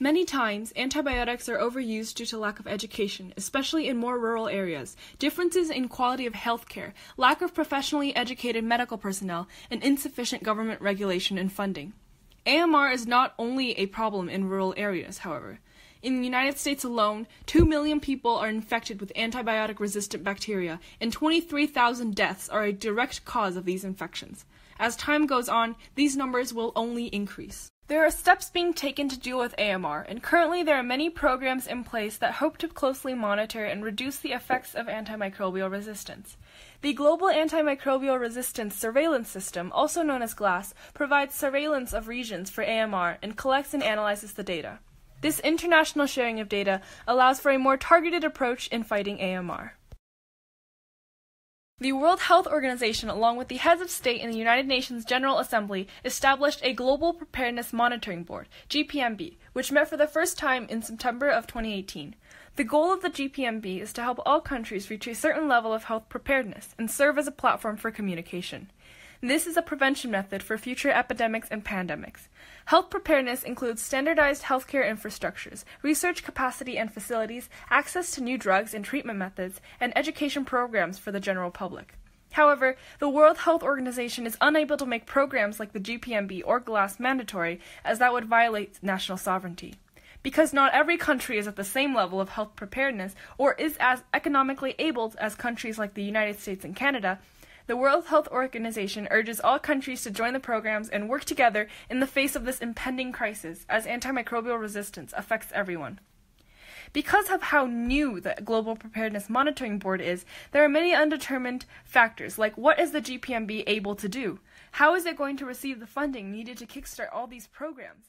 Many times, antibiotics are overused due to lack of education, especially in more rural areas, differences in quality of healthcare, lack of professionally educated medical personnel, and insufficient government regulation and funding. AMR is not only a problem in rural areas, however. In the United States alone, 2 million people are infected with antibiotic-resistant bacteria, and 23,000 deaths are a direct cause of these infections. As time goes on, these numbers will only increase. There are steps being taken to deal with AMR, and currently there are many programs in place that hope to closely monitor and reduce the effects of antimicrobial resistance. The Global Antimicrobial Resistance Surveillance System, also known as GLASS, provides surveillance of regions for AMR and collects and analyzes the data. This international sharing of data allows for a more targeted approach in fighting AMR. The World Health Organization, along with the heads of state in the United Nations General Assembly, established a Global Preparedness Monitoring Board, GPMB, which met for the first time in September of 2018. The goal of the GPMB is to help all countries reach a certain level of health preparedness and serve as a platform for communication. This is a prevention method for future epidemics and pandemics. Health preparedness includes standardized healthcare infrastructures, research capacity and facilities, access to new drugs and treatment methods, and education programs for the general public. However, the World Health Organization is unable to make programs like the GPMB or GLASS mandatory, as that would violate national sovereignty. Because not every country is at the same level of health preparedness or is as economically able as countries like the United States and Canada, the World Health Organization urges all countries to join the programs and work together in the face of this impending crisis, as antimicrobial resistance affects everyone. Because of how new the Global Preparedness Monitoring Board is, there are many undetermined factors, like what is the GPMB able to do? How is it going to receive the funding needed to kickstart all these programs?